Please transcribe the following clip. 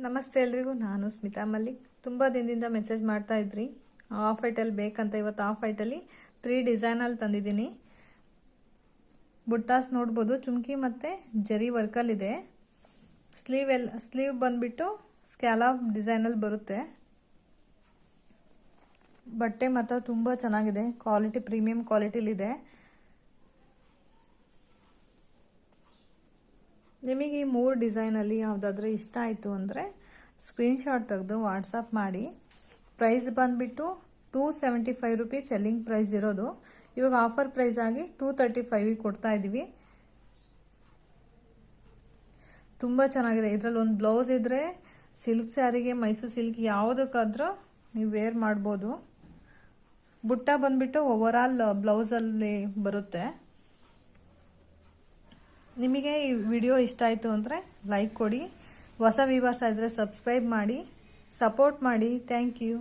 ನಮಸ್ತೆ ಎಲ್ರಿಗೂ. ನಾನು ಸ್ಮಿತಾ ಮಲ್ಲಿಕ್. ತುಂಬ ದಿನದಿಂದ ಮೆಸೇಜ್ ಮಾಡ್ತಾ ಇದ್ರಿ ಆಫ್ ವೈಟಲ್ಲಿ ಬೇಕಂತ. ಇವತ್ತು ಆಫ್ ವೈಟಲ್ಲಿ 3 ಡಿಸೈನಲ್ಲಿ ತಂದಿದ್ದೀನಿ. ಬುಟ್ಟಾಸ್ ನೋಡ್ಬೋದು, ಚುಮ್ಕಿ ಮತ್ತು ಜರಿ ವರ್ಕಲ್ಲಿದೆ. ಸ್ಲೀವ್ ಬಂದ್ಬಿಟ್ಟು ಸ್ಕ್ಯಾಲಪ್ ಡಿಸೈನಲ್ಲಿ ಬರುತ್ತೆ. ಬಟ್ಟೆ ಮಾತ್ರ ತುಂಬ ಚೆನ್ನಾಗಿದೆ, ಕ್ವಾಲಿಟಿ ಪ್ರೀಮಿಯಂ ಕ್ವಾಲಿಟಿಲಿದೆ. ನಿಮಗೆ ಈ 3 ಡಿಸೈನಲ್ಲಿ ಯಾವುದಾದ್ರೂ ಇಷ್ಟ ಆಯಿತು ಅಂದರೆ ಸ್ಕ್ರೀನ್ಶಾಟ್ ತೆಗೆದು ವಾಟ್ಸಪ್ ಮಾಡಿ. ಪ್ರೈಸ್ ಬಂದುಬಿಟ್ಟು 275 ರುಪೀಸ್ ಸೆಲ್ಲಿಂಗ್ ಪ್ರೈಸ್ ಇರೋದು. ಇವಾಗ ಆಫರ್ ಪ್ರೈಸ್ ಆಗಿ 235 ಕೊಡ್ತಾ ಇದ್ದೀವಿ. ತುಂಬ ಚೆನ್ನಾಗಿದೆ. ಇದರಲ್ಲಿ ಒಂದು ಬ್ಲೌಸ್ ಇದ್ದರೆ ಸಿಲ್ಕ್ ಸ್ಯಾರಿಗೆ, ಮೈಸೂರು ಸಿಲ್ಕ್ ಯಾವುದಕ್ಕಾದ್ರೂ ನೀವು ವೇರ್ ಮಾಡ್ಬೋದು. ಬುಟ್ಟ ಬಂದುಬಿಟ್ಟು ಓವರಾಲ್ ಬ್ಲೌಸಲ್ಲಿ ಬರುತ್ತೆ. ನಿಮಗೆ ಈ ವಿಡಿಯೋ ಇಷ್ಟ ಆಯಿತು ಅಂದರೆ ಲೈಕ್ ಕೊಡಿ. ಹೊಸ ವ್ಯೂವರ್ಸ್ ಆದರೆ ಸಬ್ಸ್ಕ್ರೈಬ್ ಮಾಡಿ, ಸಪೋರ್ಟ್ ಮಾಡಿ. Thank you.